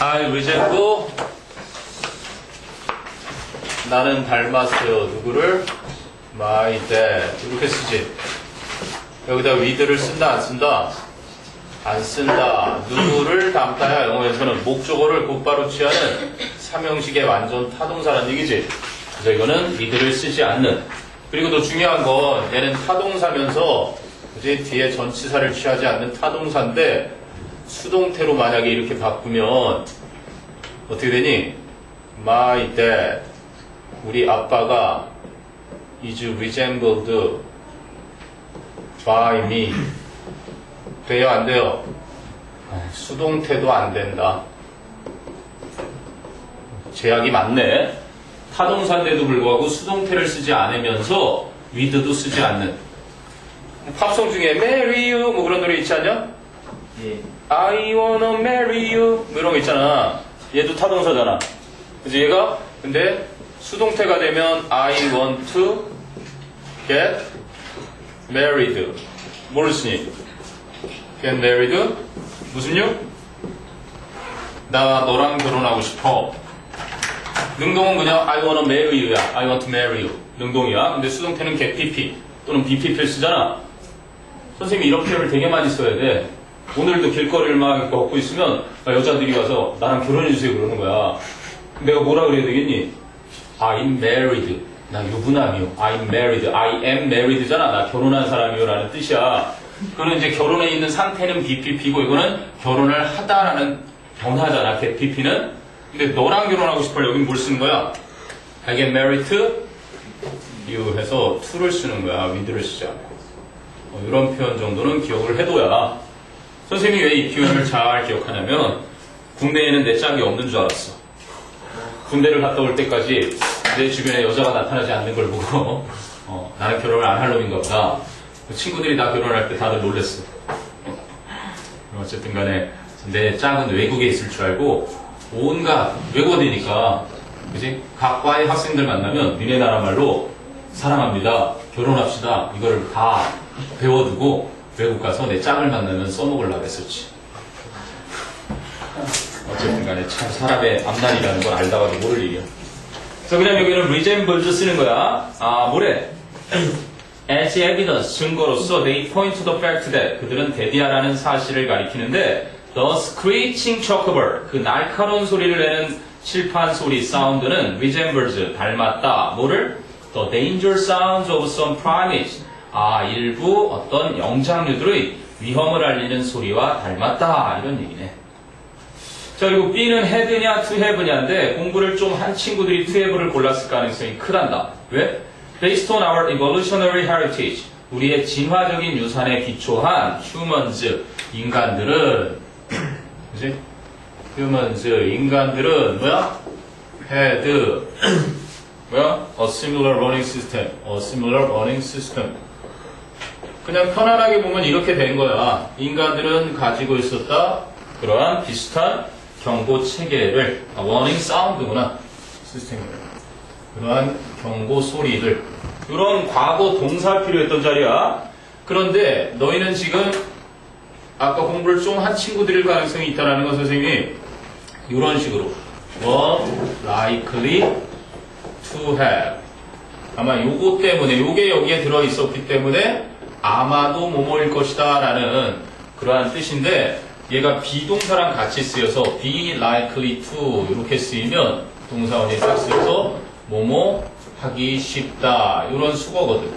I resemble 나는 닮았어요. 누구를? My dad. 이렇게 쓰지. 여기다 with를 쓴다 안 쓴다? 안 쓴다. 누구를 닮다야 영어에서는 목적어를 곧바로 취하는 삼형식의 완전 타동사라는 얘기지. 그래서 이거는 with를 쓰지 않는. 그리고 더 중요한 건 얘는 타동사면서 그지? 뒤에 전치사를 취하지 않는 타동사인데 수동태로 만약에 이렇게 바꾸면 어떻게 되니? My dad. 우리 아빠가 is resembled by me. 돼요? 안 돼요? 수동태도 안 된다. 제약이 많네. 타동사인데도 불구하고 수동태를 쓰지 않으면서 with도 쓰지 않는. 팝송 중에 marry you 뭐 그런 노래 있지 않냐? 예. I wanna marry you 뭐 이런 거 있잖아. 얘도 타동사잖아. 그치 얘가? 근데 수동태가 되면 I want to get married. 뭐를 쓰니? get married? 무슨요? 나 너랑 결혼하고 싶어. 능동은 그냥 I wanna marry you야. I want to marry you. 능동이야. 근데 수동태는 get pp 또는 bpp를 쓰잖아. 선생님이 이런 표현을 되게 많이 써야 돼. 오늘도 길거리를 막 걷고 있으면 여자들이 와서 나랑 결혼해주세요 그러는 거야. 내가 뭐라 그래야 되겠니? I'm married. 나 유부남이요. I'm married. I am married잖아. 나 결혼한 사람이요 라는 뜻이야. 그거는 이제 결혼해 있는 상태는 BPP고 이거는 결혼을 하다라는 변화잖아. get PP는. 근데 너랑 결혼하고 싶어 여긴 뭘 쓰는 거야? I get married to you 해서 to를 쓰는 거야. with를 쓰지 않고. 이런 표현 정도는 기억을 해둬야. 선생님이 왜 이 표현을 잘 기억하냐면 국내에는 내 짝이 없는 줄 알았어. 군대를 갔다 올 때까지 내 주변에 여자가 나타나지 않는 걸 보고 나는 결혼을 안 할 놈인가 보다. 친구들이 나 결혼할 때 다들 놀랬어. 어쨌든 간에 내 짝은 외국에 있을 줄 알고 온갖 외국어되니까 그지? 각 과의 학생들 만나면 니네 나라 말로 사랑합니다. 결혼합시다. 이거를 다 배워두고 외국 가서 내 짝을 만나면 써먹으려고 했었지. 어쨌든 간에 참 사람의 앞날이라는 걸 알다가도 모를 일이야. 그래서 그냥 여기는 resembles 쓰는 거야. 뭐래? As evidence, 증거로서 they point to the fact that 그들은 대디아라는 사실을 가리키는데 the screeching chockabird, 그 날카로운 소리를 내는 칠판 소리 사운드는 resembles, 닮았다. 뭐를? The danger sounds of some primates. 일부 어떤 영장류들의 위험을 알리는 소리와 닮았다. 이런 얘기네. 자, 그리고 B는 had냐, to have냐인데 공부를 좀 한 친구들이 to have를 골랐을 가능성이 크단다. 왜? Based on our evolutionary heritage. 우리의 진화적인 유산에 기초한 humans, 인간들은 그지? humans, 인간들은 뭐야? had 뭐야? a similar running system. a similar running system. 그냥 편안하게 보면 이렇게 된 거야. 인간들은 가지고 있었다. 그러한 비슷한 경고 체계를, warning sound구나. 시스템. 그러한 경고 소리들. 이런 과거 동사 필요했던 자리야. 그런데 너희는 지금 아까 공부를 좀 한 친구들일 가능성이 있다는 건 선생님이 이런 식으로 were likely to have. 아마 요거 때문에, 요게 여기에 들어있었기 때문에 아마도 뭐뭐일 것이다 라는 그러한 뜻인데 얘가 비동사랑 같이 쓰여서 be likely to 이렇게 쓰이면 동사원이 싹 쓰여서 뭐뭐 하기 쉽다 이런 수거거든.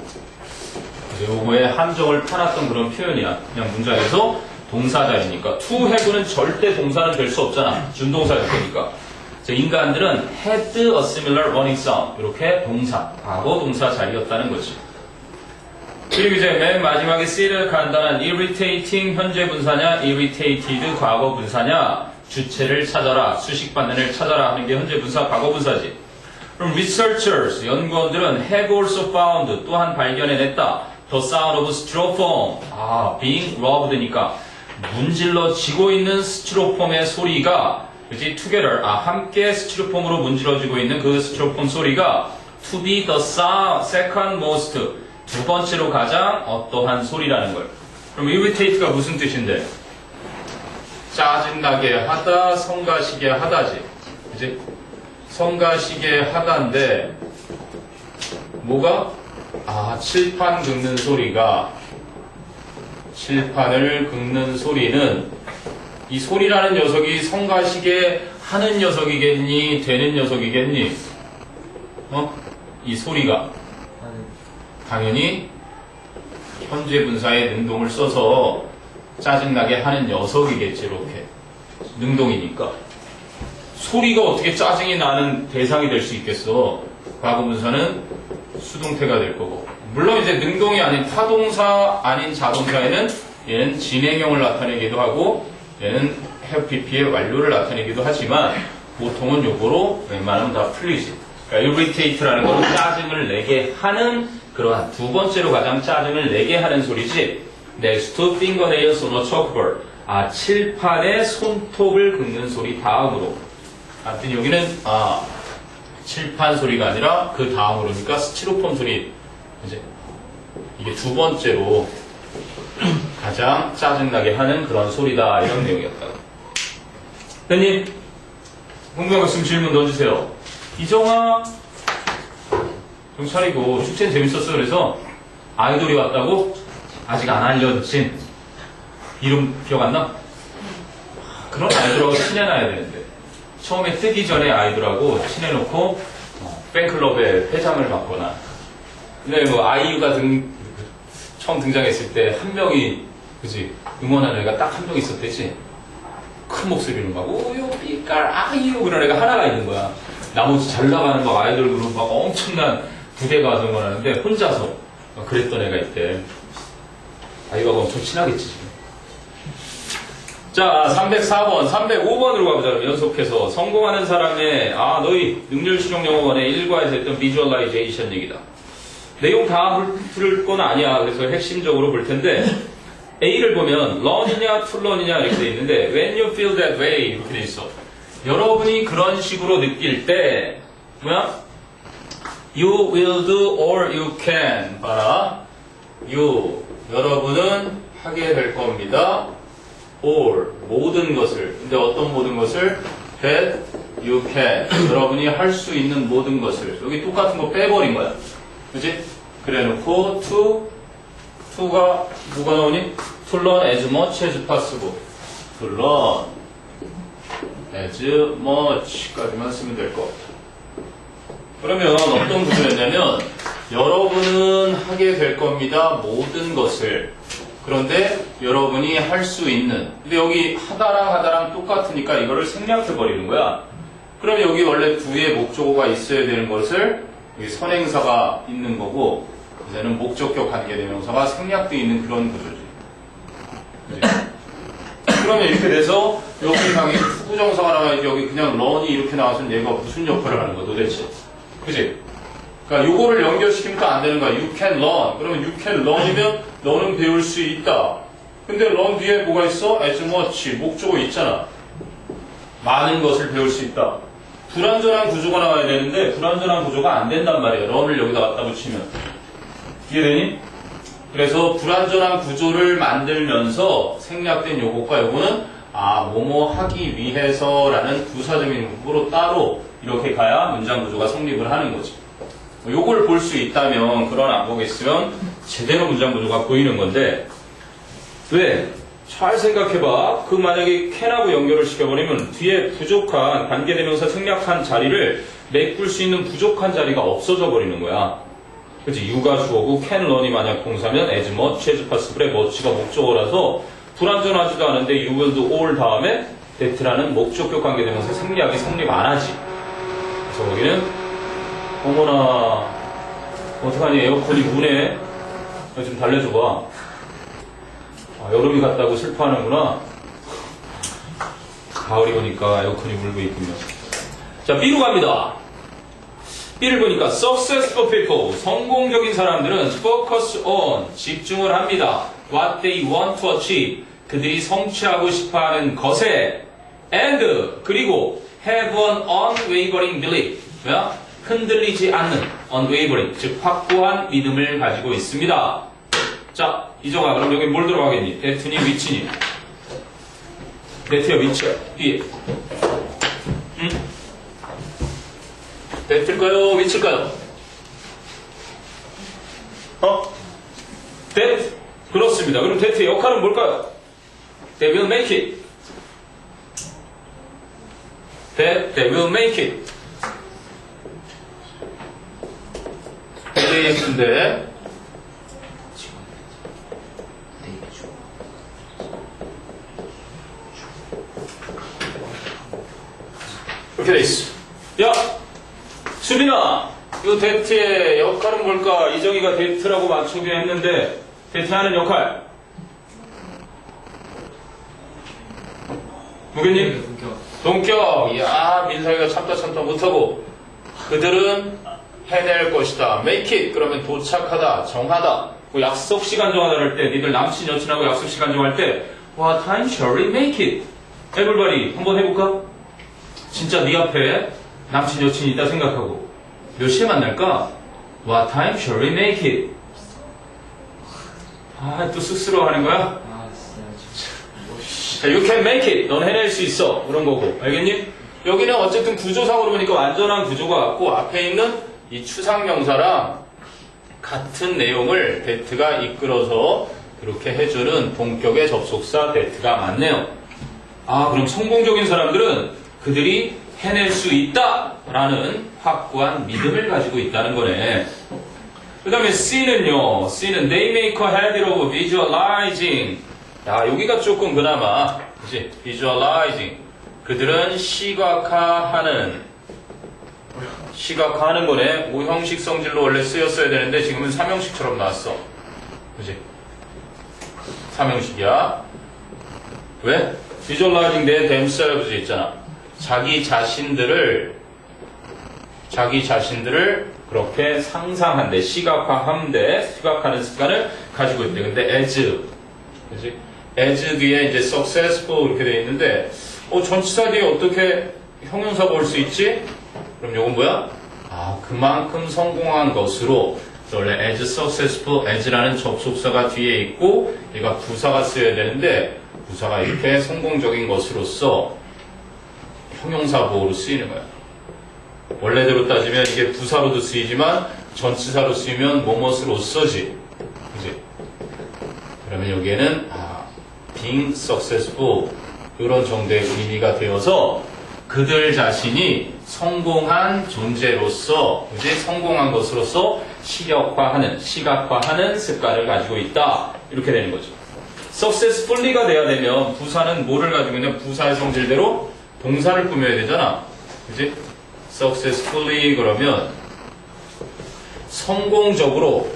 그래서 요거에 함정을 파놨던 그런 표현이야. 그냥 문장에서 동사자이니까 to have는 절대 동사는 될 수 없잖아. 준동사일 거니까. 인간들은 had a similar running sound 이렇게 동사, 과거 동사 자리였다는 거지. 그리고 이제 맨 마지막에 C를 간단한 irritating 현재 분사냐, irritated 과거 분사냐, 주체를 찾아라, 수식받는 애를 찾아라 하는 게 현재 분사, 과거 분사지. 그럼 researchers, 연구원들은 have also found, 또한 발견해냈다. The sound of styrofoam, being rubbed니까 문질러지고 있는 스티로폼의 소리가 그치? together, 함께 스티로폼으로 문질러지고 있는 그 스티로폼 소리가 to be the sound, second most, 두 번째로 가장 어떠한 소리라는 걸. 그럼 irritate가 무슨 뜻인데? 짜증나게 하다, 성가시게 하다지. 그지? 성가시게 하다인데, 뭐가? 칠판 긁는 소리가, 칠판을 긁는 소리는, 이 소리라는 녀석이 성가시게 하는 녀석이겠니? 되는 녀석이겠니? 이 소리가. 당연히, 현재 분사의 능동을 써서 짜증나게 하는 녀석이겠지, 이렇게. 능동이니까. 소리가 어떻게 짜증이 나는 대상이 될 수 있겠어? 과거 분사는 수동태가 될 거고. 물론 이제 능동이 아닌 타동사 아닌 자동사에는 얘는 진행형을 나타내기도 하고 얘는 have pp의 완료를 나타내기도 하지만 보통은 요거로 웬만하면 다 풀리지. 그러니까 irritate라는 건 짜증을 내게 하는 그러한 두 번째로 가장 짜증을 내게 하는 소리지. Next to fingernails on a chalkboard. 칠판에 손톱을 긁는 소리 다음으로. 하여튼 여기는 칠판 소리가 아니라 그 다음으로니까 스티로폼 소리. 이제 이게 두 번째로 가장 짜증나게 하는 그런 소리다 이런 내용이었다. 대표님 궁금한 거 있으면 질문 넣어주세요. 이정아 좀 차리고 축제는 재밌었어. 그래서 아이돌이 왔다고 아직 안 알려진 이름 기억 안 나? 그런 아이돌하고 친해놔야 되는데 처음에 뜨기 전에 아이돌하고 친해놓고 팬클럽에 회장을 맡거나. 근데 뭐 아이유가 처음 등장했을 때 한 명이 그지 응원하는 애가 딱 한 명 있었대지. 큰 목소리로 막 우유 빛깔 아이유 그런 애가 하나가 있는 거야. 나머지 잘 나가는 막 아이돌 그룹 막 엄청난 부대가 응원하는데 혼자서 그랬던 애가 있대. 아이유하고 엄청 친하겠지 지금. 자 304번 305번으로 가보자. 그럼 연속해서 성공하는 사람의 너희 능률실용영어원의 일과에서 했던 비주얼라이제이션 얘기다. 내용 다 들을 건 아니야. 그래서 핵심적으로 볼 텐데 A를 보면 learn이냐 to learn이냐 이렇게 돼 있는데 when you feel that way 이렇게 돼 있어. 여러분이 그런 식으로 느낄 때 뭐야? You will do or you can. 봐라. 여러분은 하게 될 겁니다. or 모든 것을. 근데 어떤 모든 것을? that you can. 여러분이 할 수 있는 모든 것을. 여기 똑같은 거 빼버린 거야. 그치? 그래 놓고 to가 뭐가 나오니? to learn as much as possible. to learn as much 까지만 쓰면 될 것 같아. 그러면 어떤 구조였냐면 여러분은 하게 될 겁니다. 모든 것을. 그런데 여러분이 할 수 있는. 근데 여기 하다랑 똑같으니까 이거를 생략해버리는 거야. 그럼 여기 원래 뒤에 목적어가 있어야 되는 것을 여기 선행사가 있는 거고 이제는 목적격 관계대명사가 생략되어 있는 그런 구조지. 그러면 이렇게 돼서 여기 당연히 후부정사가 나와야지. 여기 그냥 런이 이렇게 나와서 얘가 무슨 역할을 하는 거야 도대체. 그치? 그러니까 요거를 연결시키니까 안 되는 거야. You can learn. 그러면 you can learn이면 너는 배울 수 있다. 근데 learn 뒤에 뭐가 있어? as much. 목적어 있잖아. 많은 것을 배울 수 있다. 불완전한 구조가 나와야 되는데 불완전한 구조가 안 된단 말이에요. learn을 여기다 갖다 붙이면. 이해되니? 그래서 불완전한 구조를 만들면서 생략된 요것과 요거는 뭐뭐 하기 위해서라는 부사적인 문구로 따로 이렇게 가야 문장 구조가 성립을 하는 거지. 요걸 볼 수 있다면 그런 안목이 있으면 제대로 문장 구조가 보이는 건데 왜? 잘 생각해봐. 그 만약에 can하고 연결을 시켜버리면 뒤에 부족한 관계대명사 생략한 자리를 메꿀 수 있는 부족한 자리가 없어져 버리는 거야. 그치? you가 주어고 can learn이 만약 동사면 as much as possible의 much가 목적어라서 불완전하지도 않은데 you will do all 다음에 that라는 목적격 관계대명사 생략이 성립 안 하지. 그래서 거기는 어머나 어떡하니 에어컨이 우네. 좀 달래줘봐. 여름이 갔다고 슬퍼하는구나. 가을이 오니까 에어컨이 울고 있군요. 자 B로 갑니다. B를 보니까 successful people 성공적인 사람들은 focus on 집중을 합니다. what they want to achieve 그들이 성취하고 싶어하는 것에 and 그리고 have an unwavering belief 뭐야? 흔들리지 않는 unwavering 즉 확고한 믿음을 가지고 있습니다. 자 이정아 그럼 여기 뭘 들어가겠니? that니 which니? that야 which야? 뒤에. 응? that일까요? which일까요? that? 그렇습니다. 그럼 that의 역할은 뭘까요? They will make it. That they will make it. AX인데 이렇게 돼 있어. 야, 수빈아, 이 that의 역할은 뭘까? 이정희가 that라고 맞추긴 했는데 that 하는 역할. 무게님? 동격. 야, 민석이가 참다 못하고. 그들은 해낼 것이다. make it. 그러면 도착하다, 정하다. 뭐 약속 시간 정하다 할 때, 니들 남친 여친하고 약속 시간 정할 때, What time shall we make it? Everybody, 한번 해볼까? 진짜 네 앞에 남친 여친이 있다 생각하고 몇 시에 만날까? What time shall we make it? 아, 또 쑥스러워하는 거야? 자, you can make it. 넌 해낼 수 있어. 그런 거고. 알겠니? 여기는 어쨌든 구조상으로 보니까 완전한 구조가 같고 앞에 있는 이 추상명사랑 같은 내용을 that가 이끌어서 그렇게 해주는 본격의 접속사 that가 맞네요. 아, 그럼 성공적인 사람들은 그들이 해낼 수 있다라는 확고한 믿음을 가지고 있다는 거네. 그 다음에 C는요. C는 they make a habit of visualizing. 야, 여기가 조금 그나마 그치? visualizing. 그들은 시각화하는 거네. 오형식 성질로 원래 쓰였어야 되는데 지금은 삼형식처럼 나왔어. 그치? 삼형식이야. 왜? visualizing their themselves 있잖아. 자기 자신들을 그렇게 상상한대, 시각화한대, 시각하는 습관을 가지고 있대. 근데 as, 그치? as 뒤에 이제 successful 이렇게 돼 있는데, 전치사 뒤에 어떻게 형용사가 올 수 있지? 그럼 요건 뭐야? 아, 그만큼 성공한 것으로. 원래 as successful, as라는 접속사가 뒤에 있고, 얘가 부사가 쓰여야 되는데, 부사가 이렇게 성공적인 것으로서 형용사 보호로 쓰이는 거야. 원래대로 따지면 이게 부사로도 쓰이지만 전치사로 쓰이면 뭐뭇으로 쓰지. 그지? 그러면 여기에는 being successful 이런 정도의 의미가 되어서 그들 자신이 성공한 존재로서, 그지? 성공한 것으로서 시력화하는, 시각화하는 습관을 가지고 있다. 이렇게 되는 거죠. successfully가 돼야 되면 부사는 뭐를 가지고 있냐? 부사의 성질대로 동사를 꾸며야 되잖아. 그지? successfully 그러면 성공적으로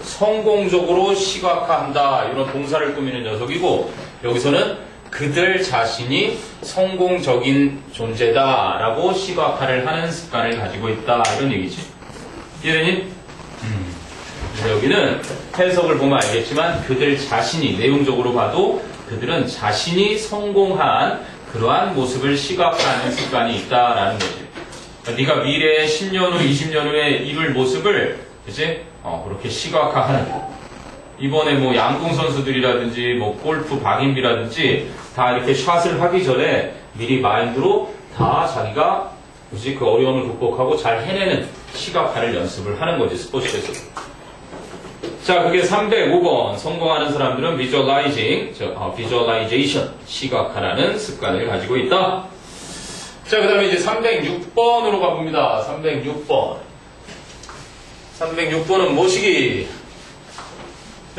시각화한다. 이런 동사를 꾸미는 녀석이고, 여기서는 그들 자신이 성공적인 존재다. 라고 시각화를 하는 습관을 가지고 있다. 이런 얘기지. 이해되니? 여기는 해석을 보면 알겠지만 그들 자신이, 내용적으로 봐도 그들은 자신이 성공한 그러한 모습을 시각화하는 습관이 있다라는 거지. 그러니까 네가 미래에 10년 후, 20년 후에 이룰 모습을 그치? 그렇게 시각화하는. 이번에 뭐 양궁 선수들이라든지 뭐 골프 박인비라든지 다 이렇게 샷을 하기 전에 미리 마인드로 다 자기가 그치? 그 어려움을 극복하고 잘 해내는 시각화를 연습을 하는 거지, 스포츠에서. 자, 그게 305번. 성공하는 사람들은 visualization, 시각화라는 습관을 가지고 있다. 자, 그 다음에 이제 306번으로 가봅니다. 306번. 306번은 뭐시기?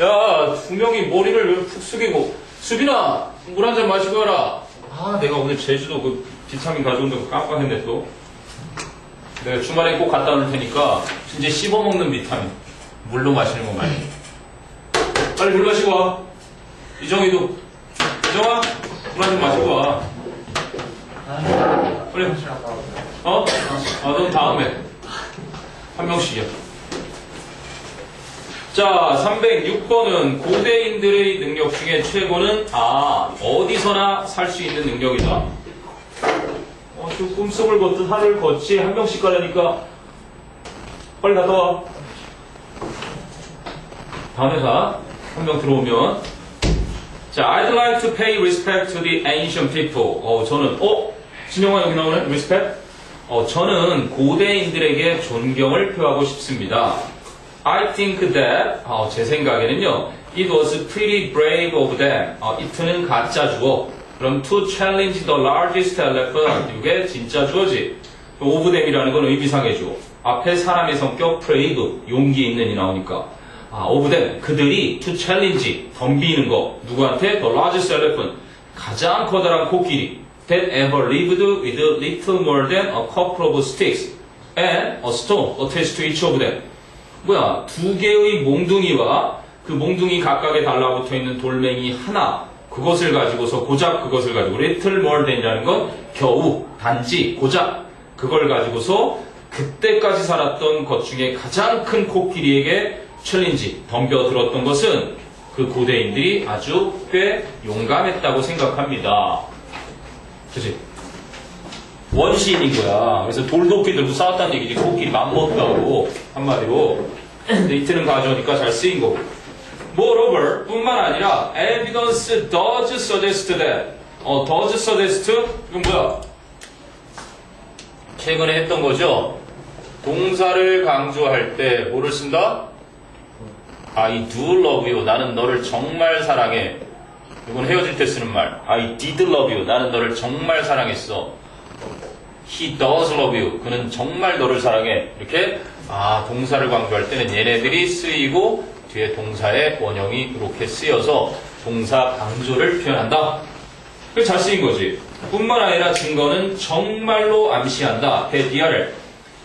야, 두 명이 머리를 왜 푹 숙이고. 수빈아, 물 한 잔 마시고 와라. 아, 내가 오늘 제주도 그 비타민 가져온다고 깜빡했네 또. 내가 주말에 꼭 갖다 놓을 테니까 진짜 씹어먹는 비타민. 물로 마시는 거 말이야. 빨리 물 마시고 와. 이정희도. 이정아, 물 한 잔 마시고 와. 빨리. 넌 다음에. 한 명씩이야. 자, 306번은 고대인들의 능력 중에 최고는 어디서나 살 수 있는 능력이다. 좀 꿈속을 걷듯 하늘 걷지. 한 명씩 가려니까 빨리 갔다 와. 다음 회사 한 명 들어오면 자, I'd like to pay respect to the ancient people. 저는, 진영아 여기 나오네? respect? 저는 고대인들에게 존경을 표하고 싶습니다. I think that, 제 생각에는요, it was pretty brave of them. it는 가짜 주어. 그럼 to challenge the largest elephant. 이게 진짜 주어지. of them이라는 건 의미상의 주어. 앞에 사람의 성격, brave, 용기 있는이 나오니까. of them. 그들이 to challenge, 덤비는 거. 누구한테? the largest elephant. 가장 커다란 코끼리. that ever lived with little more than a couple of sticks and a stone attached to each of them. 뭐야, 두 개의 몽둥이와 그 몽둥이 각각에 달라붙어 있는 돌멩이 하나, 그것을 가지고서 고작 그것을 가지고 little more than이라는 건 겨우, 단지, 고작 그걸 가지고서 그때까지 살았던 것 중에 가장 큰 코끼리에게 챌린지, 덤벼들었던 것은 그 고대인들이 아주 꽤 용감했다고 생각합니다. 그치? 원시인인 거야. 그래서 돌도끼 들고 싸웠다는 얘기지. 코끼리 맘먹도 하고 한마디로. 근데 이틀은 가져오니까 잘 쓰인 거고. Moreover, 뿐만 아니라 evidence does suggest that. does suggest? 이건 뭐야? 최근에 했던 거죠. 동사를 강조할 때 뭐를 쓴다? I do love you. 나는 너를 정말 사랑해. 이건 헤어질 때 쓰는 말. I did love you. 나는 너를 정말 사랑했어. He does love you. 그는 정말 너를 사랑해. 이렇게 동사를 강조할 때는 얘네들이 쓰이고 뒤에 동사의 원형이 이렇게 쓰여서 동사 강조를 표현한다. 그게 잘 쓰인 거지. 뿐만 아니라 증거는 정말로 암시한다. 대비아를.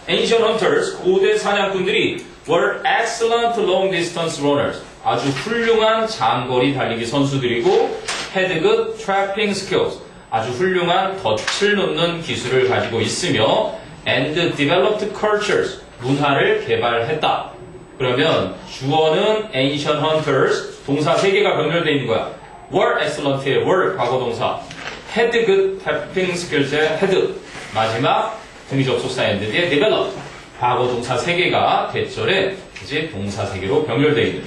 Ancient hunters, 고대 사냥꾼들이 were excellent long distance runners. 아주 훌륭한 장거리 달리기 선수들이고 had good trapping skills. 아주 훌륭한 덫을 놓는 기술을 가지고 있으며 and developed cultures. 문화를 개발했다. 그러면 주어는 ancient hunters, 동사 3개가 병렬되어 있는 거야. were excellent의 were 과거 동사. had good trapping skills의 had. 마지막 등위접속사 and 뒤에 develop. 과거 동사 3개가 대절에 이제 동사 3개로 병렬되어 있는.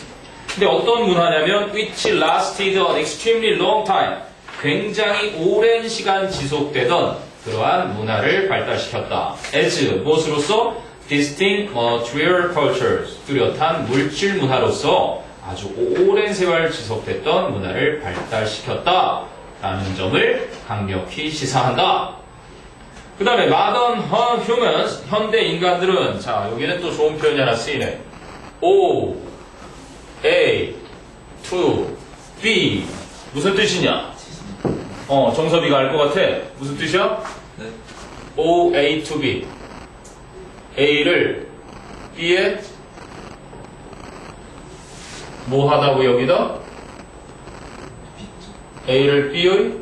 근데 어떤 문화냐면 which lasted an extremely long time. 굉장히 오랜 시간 지속되던 그러한 문화를 발달시켰다. as 무엇으로서? distinct material cultures. 뚜렷한 물질 문화로서 아주 오랜 세월 지속됐던 문화를 발달시켰다. 라는 점을 강력히 시사한다. 그 다음에 modern humans, 현대 인간들은 자 여기는 또 좋은 표현이 하나 쓰이네. O, A, to, B 무슨 뜻이냐? 정섭이가 알 것 같아. 무슨 뜻이야? 네. O, A, to, B. A를 B에 뭐 하다고 여기다? A를 B의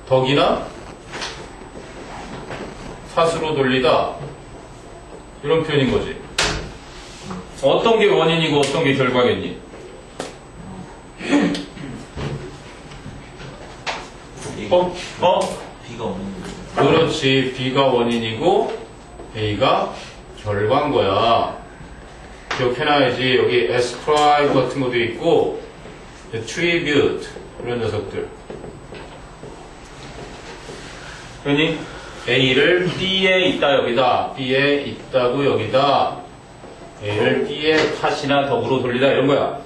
덕이나 탓으로 돌리다. 이런 표현인 거지. 어떤 게 원인이고 어떤 게 결과겠니? B가 없는 거죠. 그렇지. B가 원인이고 A가 결과인 거야. 기억해놔야지. 여기 ascribe 같은 것도 있고 attribute 이런 녀석들. 그러니 A를 B에 있다 여기다, B에 있다고 여기다, A를 B의 탓이나 덕으로 돌리다 이런 거야.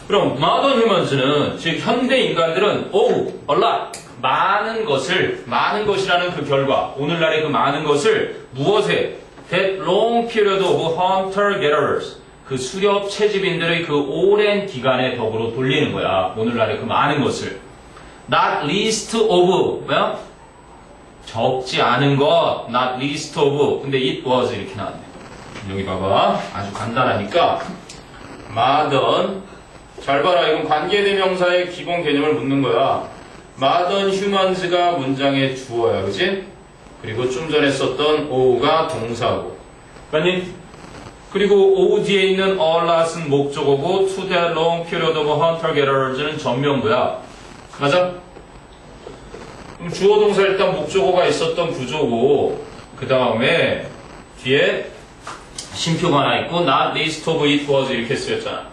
그럼 modern humans는 즉 현대 인간들은 a lot 많은 것이라는 그 결과, 오늘날의 그 많은 것을 무엇에? that long period of hunter-gatherers 그 수렵 채집인들의 그 오랜 기간의 덕으로 돌리는 거야. 오늘날의 그 많은 것을 not least of 뭐야? 적지 않은 것, not least of. 근데 it was 이렇게 나왔네. 여기 봐봐. 아주 간단하니까 modern 잘 봐라. 이건 관계대명사의 기본 개념을 묻는 거야. modern humans가 문장의 주어야, 그치? 그리고 좀 전에 썼던 o가 동사고. 맞니? 그리고 o 뒤에 있는 a lot은 목적어고 to that long period of hunter-gatherers는 전명구야. 맞아? 그럼 주어 동사 일단 목적어가 있었던 구조고 그 다음에 뒤에 쉼표가 하나 있고 not least of it was 이렇게 쓰였잖아.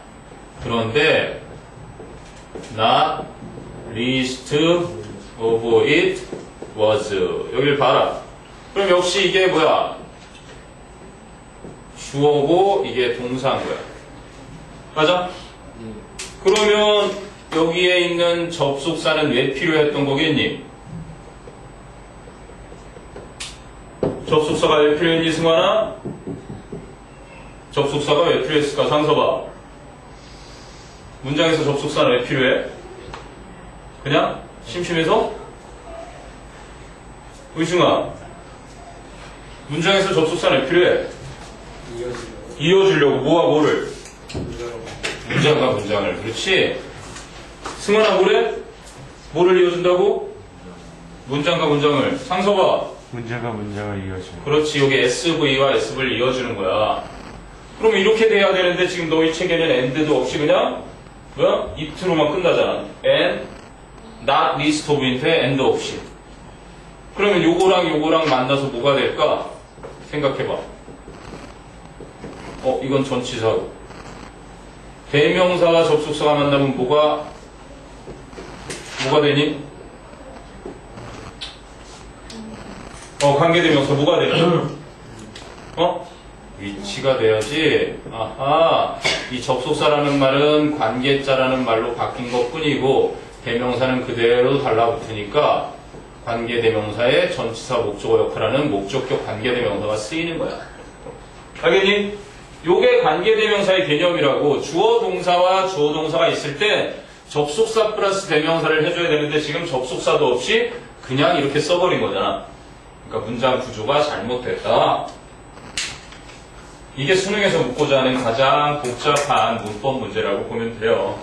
그런데 not least of it was. 여길 봐라. 그럼 역시 이게 뭐야? 주어고 이게 동사인 거야. 맞아? 그러면 여기에 있는 접속사는 왜 필요했던 거겠니? 접속사가 왜 필요했니, 승환아? 접속사가 왜 필요했을까? 상서봐. 문장에서 접속사는 왜 필요해? 그냥? 심심해서? 의승아. 문장에서 접속사는 왜 필요해? 이어주려고. 뭐와 뭐를? 문장과 문장을. 그렇지? 승환아 뭐래? 뭐를 이어준다고? 문장과 문장을. 상서봐. 문제가 문장을 이어주는. 그렇지. 여기 SV와 SV를 이어주는 거야. 그럼 이렇게 돼야 되는데 지금 너희 책에는 and도 없이 그냥 뭐야? it로만 끝나잖아. and, not least of인데 and 없이. 그러면 요거랑 만나서 뭐가 될까? 생각해봐. 이건 전치사고. 대명사와 접속사가 만나면 뭐가 되니? 관계대명사 뭐가 되니? 위치가 돼야지. 아하, 이 접속사라는 말은 관계자라는 말로 바뀐 것 뿐이고 대명사는 그대로 달라붙으니까 관계대명사의 전치사 목적어 역할하는 목적격 관계대명사가 쓰이는 거야. 알겠니? 요게 관계대명사의 개념이라고. 주어 동사와 주어 동사가 있을 때 접속사 플러스 대명사를 해줘야 되는데 지금 접속사도 없이 그냥 이렇게 써버린 거잖아. 그러니까 문장 구조가 잘못됐다. 이게 수능에서 묻고자 하는 가장 복잡한 문법 문제라고 보면 돼요.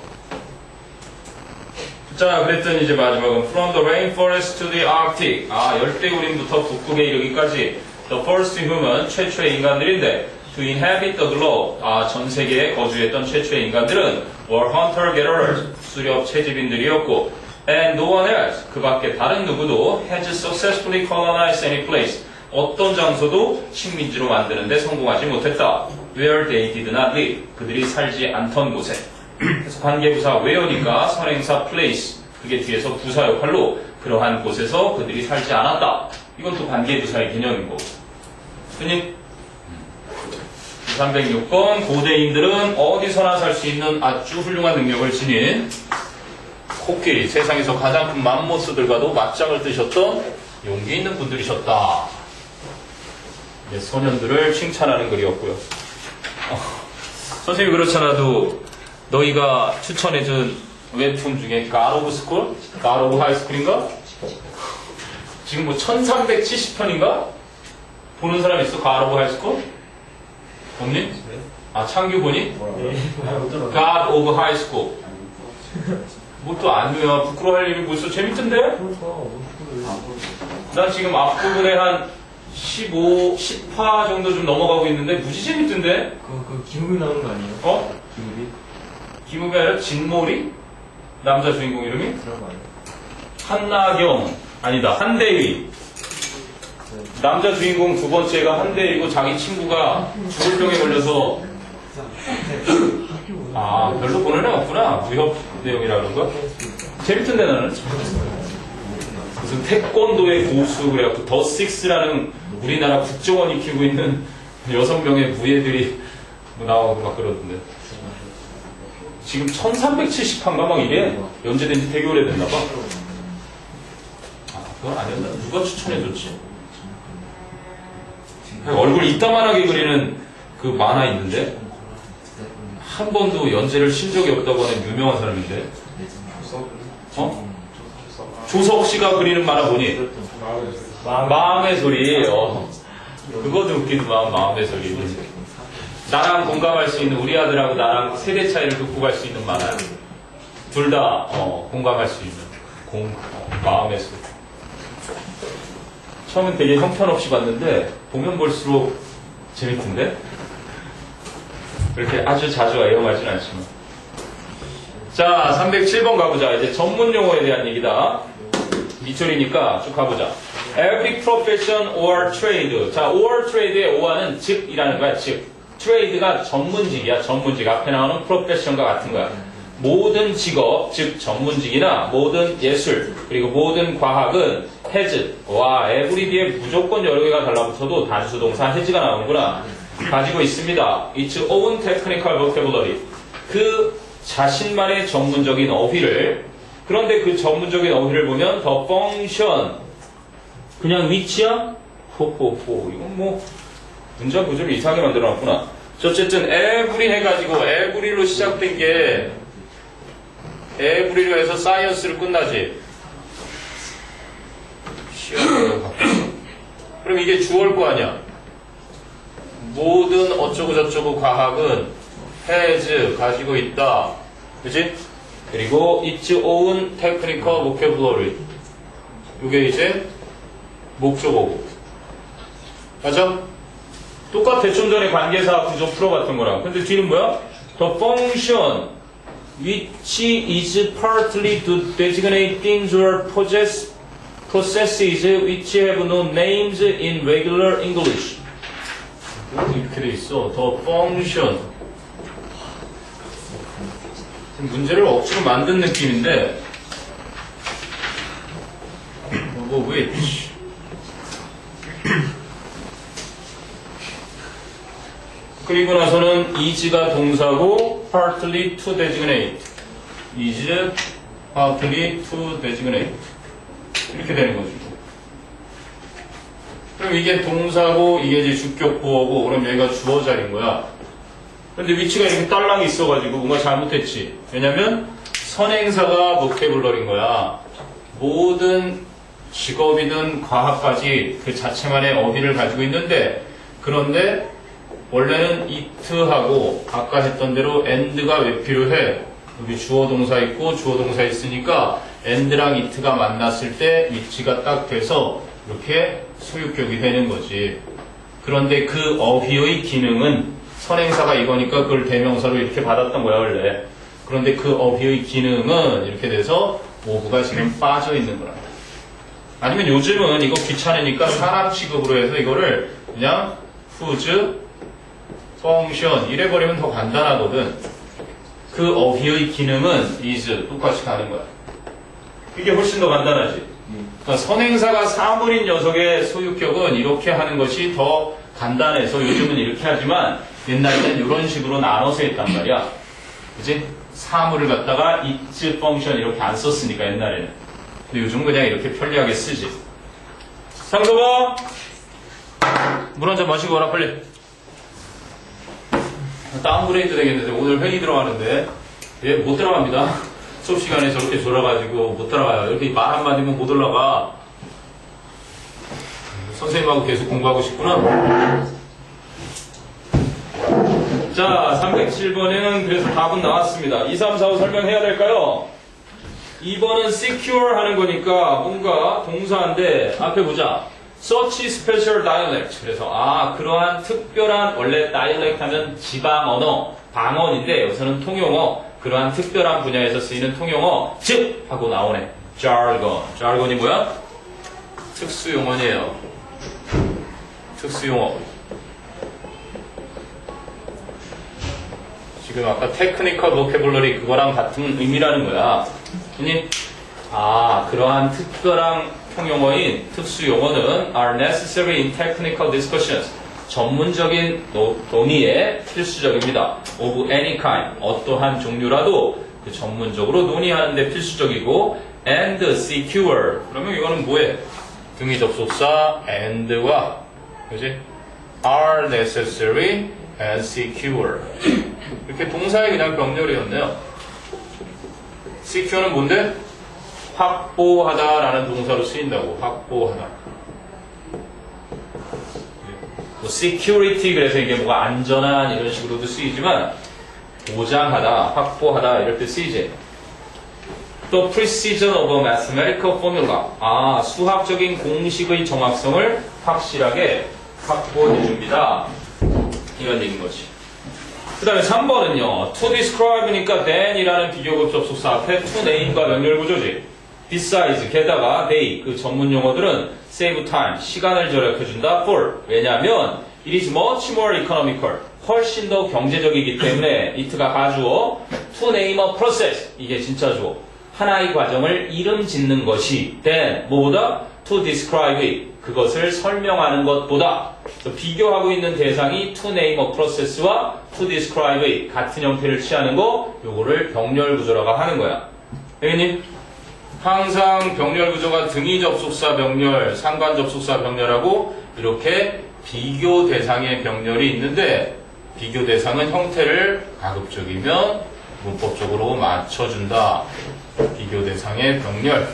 자, 그랬더니 이제 마지막은 From the rainforest to the Arctic. 열대우림부터 북극에 이르기까지 The first human, 최초의 인간들인데 To inhabit the globe. 전 세계에 거주했던 최초의 인간들은 were hunter-gatherers. 수렵 채집인들이었고 And no one else. 그 밖에 다른 누구도 has successfully colonized any place. 어떤 장소도 식민지로 만드는데 성공하지 못했다. Where they did not live. 그들이 살지 않던 곳에. 그래서 관계부사 where니까 선행사 place. 그게 뒤에서 부사 역할로 그러한 곳에서 그들이 살지 않았다. 이건 또 관계부사의 개념인 거고. 그니 306번 고대인들은 어디서나 살 수 있는 아주 훌륭한 능력을 지닌 코끼리, 세상에서 가장 큰 맘모스들과도 맞짱을 뜨셨던 용기 있는 분들이셨다. 네, 소년들을 칭찬하는 글이었고요. 선생님이 그렇잖아도 너희가 추천해준 웹툰 중에 God of School? God of High School인가? 지금 뭐 1370편인가? 보는 사람 있어? God of High School? 없니? 창규 보니? God of High School. 뭐 또 안 돼요. 부끄러워할 일이 벌써 재밌던데? 난 지금 앞부분에 한 15, 10화 정도 좀 넘어가고 있는데 무지 재밌던데? 그 김우빈 나오는 거 아니에요? 김우빈? 김우빈이 아니라 진모리? 남자 주인공 이름이? 그런 거 아니에요? 한나경 아니다 한대휘. 남자 주인공 두 번째가 한대휘고 자기 친구가 죽을 병에 걸려서 별로 보는 애 없구나. 무협 내용이라 그런 거야? 재밌던데 나는. 무슨 태권도의 고수 그래갖고 더 식스라는 우리나라 국정원 익히고 있는 6명의 부애들이 나오고 막 그러던데. 지금 1370화인가 막 이래? 연재된 지 되게 오래됐나봐. 그건 아니었나? 누가 추천해줬지? 얼굴 이따만하게 그리는 그 만화 있는데 한 번도 연재를 신 적이 없다고 하는 유명한 사람인데 조석 씨가 그리는 만화 보니 마음의 소리. 그거도 웃기더만. 마음의 소리. 나랑 공감할 수 있는, 우리 아들하고 나랑 세대 차이를 듣고 갈 수 있는 만화. 둘 다 공감할 수 있는 마음의 소리. 처음엔 되게 형편없이 봤는데 보면 볼수록 재밌던데? 그렇게 아주 자주 애용하진 않지만. 자, 307번 가보자. 이제 전문 용어에 대한 얘기다. 밑줄이니까 쭉 가보자. Every profession or trade. 자, or trade의 or는 즉이라는 거야. 즉. trade가 전문직이야. 전문직. 앞에 나오는 profession과 같은 거야. 모든 직업, 즉 전문직이나 모든 예술, 그리고 모든 과학은 has, 와, every 뒤에 무조건 여러 개가 달라붙어도 단수동사 has가 나오는구나. 가지고 있습니다. its own technical vocabulary. 그 자신만의 전문적인 어휘를, 그런데 그 전문적인 어휘를 보면 the function, 그냥 위치야? 호호호, 이건 뭐 문장 구조를 이상하게 만들어놨구나. 어쨌든 every 해가지고 every로 시작된 게 every로 해서 science로 끝나지. 그럼 이게 주어일 거 아니야. 모든 어쩌고 저쩌고 과학은 has 가지고 있다. 그지? 그리고 its own technical vocabulary. 이게 이제 목적어고. 맞아? 똑같아. 좀 전에 관계사 구조 풀어봤던 거랑. 근데 뒤는 뭐야? The function which is partly to designate things or processes which have no names in regular English. 이렇게 돼 있어. The function. 문제를 억지로 만든 느낌인데, which. 그리고 나서는 is가 동사고 partly to designate. is partly to designate. 이렇게 되는 거죠. 그럼 이게 동사고 이게 이제 주격보어고 그럼 여기가 주어 자리인 거야. 근데 위치가 이렇게 딸랑이 있어가지고 뭔가 잘못했지. 왜냐면 선행사가 보캐블러리인 거야. 모든 직업이든 과학까지 그 자체만의 어휘를 가지고 있는데, 그런데 원래는 it하고 아까 했던 대로 and가 왜 필요해? 여기 주어 동사 있고 주어 동사 있으니까 and랑 it가 만났을 때 위치가 딱 돼서 이렇게 소유격이 되는 거지. 그런데 그 어휘의 기능은 선행사가 이거니까 그걸 대명사로 이렇게 받았던 거야 원래. 그런데 그 어휘의 기능은 이렇게 돼서 오브가 지금 빠져 있는 거라. 아니면 요즘은 이거 귀찮으니까 사람 취급으로 해서 이거를 그냥 whose function 이래버리면 더 간단하거든. 그 어휘의 기능은 is 똑같이 가는 거야. 이게 훨씬 더 간단하지. 그러니까 선행사가 사물인 녀석의 소유격은 이렇게 하는 것이 더 간단해서 요즘은 이렇게 하지만 옛날에는 이런 식으로 나눠서 했단 말이야. 그치? 사물을 갖다가 its function 이렇게 안 썼으니까 옛날에는. 근데 요즘은 그냥 이렇게 편리하게 쓰지. 상서봐! 물 한 잔 마시고 와라 빨리. 다운그레이드 되겠는데 오늘 회의 들어가는데 예, 못 들어갑니다. 수업 시간에 저렇게 졸아가지고 못 들어가요. 이렇게 말 한마디면 못 올라가. 선생님하고 계속 공부하고 싶구나. 자, 307번에는 그래서 답은 나왔습니다. 2, 3, 4, 5 설명해야 될까요? 2번은 secure 하는 거니까 뭔가 동사인데 앞에 보자. Such special dialect. 그래서 그러한 특별한, 원래 dialect 하면 지방 언어, 방언인데 여기서는 통용어, 그러한 특별한 분야에서 쓰이는 통용어, 즉 하고 나오네. jargon. jargon이 뭐야? 특수용어니에요. 특수용어. 지금 아까 technical vocabulary 그거랑 같은 의미라는 거야. 그니? 그러한 특별한 통용어인 특수용어는 are necessary in technical discussions. 전문적인 논의에 필수적입니다. of any kind. 어떠한 종류라도 그 전문적으로 논의하는 데 필수적이고 and secure. 그러면 이거는 뭐해? 등위 접속사 and와 그지? are necessary and secure. 이렇게 동사의 그냥 병렬이었네요. secure는 뭔데? 확보하다라는 동사로 쓰인다고. 확보하다. 뭐 security 그래서 이게 뭐가 안전한 이런 식으로도 쓰이지만 보장하다, 확보하다 이럴 때 쓰이지. 또 precision of a mathematical formula. 수학적인 공식의 정확성을 확실하게 확보해 줍니다. 이런 얘기인 거지. 그 다음에 3번은요. to describe니까 than이라는 비교급 접속사 앞에 to name과 명렬 구조지. besides, 게다가 they, 그 전문 용어들은 save time, 시간을 절약해준다. for, 왜냐하면 it is much more economical, 훨씬 더 경제적이기 때문에 it가 가주어 to name a process. 이게 진짜 좋아. 하나의 과정을 이름 짓는 것이 then 뭐보다 to describe it. 그것을 설명하는 것보다. 그래서 비교하고 있는 대상이 to name a process와 to describe it. 같은 형태를 취하는 거, 요거를 병렬 구조라고 하는 거야. 알겠니? 항상 병렬 구조가 등위 접속사 병렬, 상관 접속사 병렬하고 이렇게 비교 대상의 병렬이 있는데 비교 대상은 형태를 가급적이면 문법적으로 맞춰준다. 비교 대상의 병렬.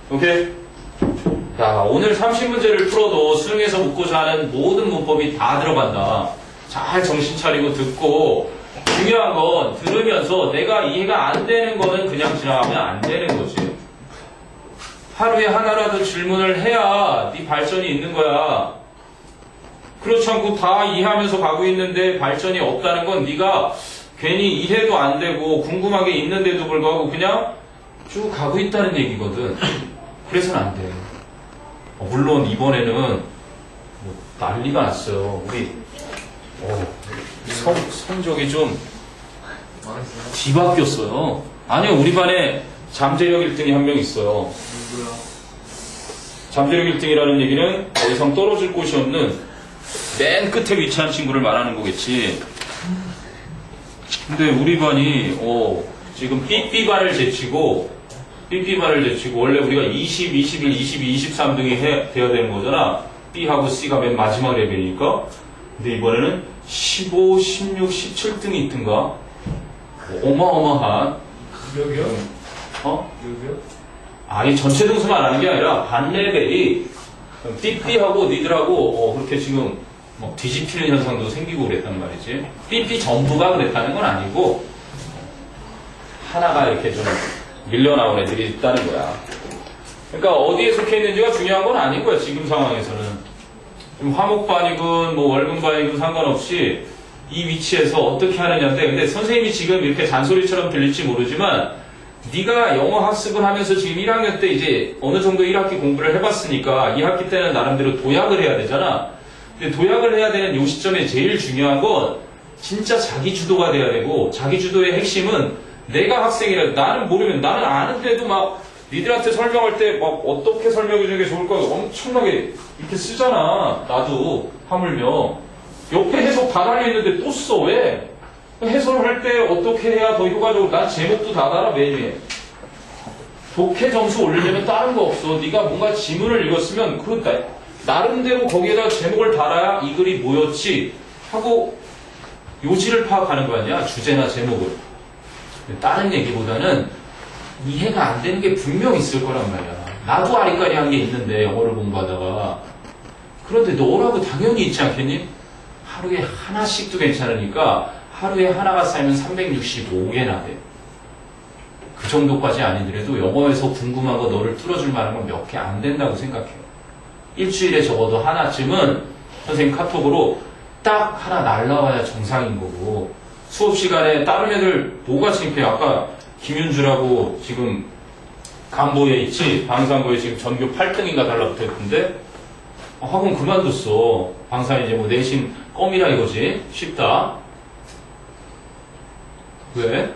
오케이? 자, 오늘 30문제를 풀어도 수능에서 묻고자 하는 모든 문법이 다 들어간다. 잘 정신 차리고 듣고 중요한 건 들으면서 내가 이해가 안 되는 거는 그냥 지나가면 안 되는 거지. 하루에 하나라도 질문을 해야 네 발전이 있는 거야. 그렇지 않고 다 이해하면서 가고 있는데 발전이 없다는 건 네가 괜히 이해도 안 되고 궁금한 게 있는데도 불구하고 그냥 쭉 가고 있다는 얘기거든. 그래서는 안 돼. 물론 이번에는 뭐 난리가 났어요. 우리 성적이 좀 뒤바뀌었어요. 아니요, 우리 반에 잠재력 1등이 한 명 있어요. 누구야? 잠재력 1등이라는 얘기는 더 이상 떨어질 곳이 없는 맨 끝에 위치한 친구를 말하는 거겠지. 근데 우리 반이 지금 삐삐반을 제치고 원래 우리가 20, 21, 22, 23등이 돼야 되는 거잖아. B하고 C가 맨 마지막 레벨이니까. 근데 이번에는 15, 16, 17등이 있던가. 어마어마한. 여기요? 어? 여기요? 아니, 전체 등수 말하는 게 아니라 반 레벨이 삐삐하고 니들하고 그렇게 지금 뭐 뒤집히는 현상도 생기고 그랬단 말이지. 삐삐 전부가 그랬다는 건 아니고 하나가 이렇게 좀 밀려나온 애들이 있다는 거야. 그러니까 어디에 속해 있는지가 중요한 건 아닌 거야, 지금 상황에서는. 좀 화목반이군 뭐 월급반이군 상관없이 이 위치에서 어떻게 하느냐인데, 근데 선생님이 지금 이렇게 잔소리처럼 들릴지 모르지만 네가 영어 학습을 하면서 지금 1학년 때 이제 어느 정도 1학기 공부를 해봤으니까 2학기 때는 나름대로 도약을 해야 되잖아. 근데 도약을 해야 되는 요 시점에 제일 중요한 건 진짜 자기 주도가 돼야 되고, 자기 주도의 핵심은 내가 학생이라 나는 모르면, 나는 아는데도 막 니들한테 설명할 때 막 어떻게 설명해 주는 게 좋을까 엄청나게 이렇게 쓰잖아. 나도 하물며 옆에 해석 다 달려있는데 또 써. 왜? 해설을 할 때 어떻게 해야 더 효과적으로, 난 제목도 다 달아 맨 위에. 독해 점수 올리려면 다른 거 없어. 네가 뭔가 지문을 읽었으면 나름대로 거기에다 제목을 달아야 이 글이 뭐였지 하고 요지를 파악하는 거 아니야, 주제나 제목을. 다른 얘기보다는 이해가 안 되는 게 분명 있을 거란 말이야. 나도 아리까리한 게 있는데 영어를 공부하다가. 그런데 너라도 당연히 있지 않겠니? 하루에 하나씩도 괜찮으니까 하루에 하나가 쌓이면 365개나 돼. 그 정도까지 아니더라도 영어에서 궁금한 거 너를 뚫어줄 만한 건 몇 개 안 된다고 생각해요. 일주일에 적어도 하나쯤은 선생님 카톡으로 딱 하나 날라와야 정상인 거고, 수업 시간에 다른 애들 뭐가 창피해. 아까 김윤주라고 지금 간보에 있지, 방산고에 지금 전교 8등인가 달라붙어 있던데 학원 그만뒀어. 방산 이제 뭐 내신 껌이라 이거지. 쉽다. 왜?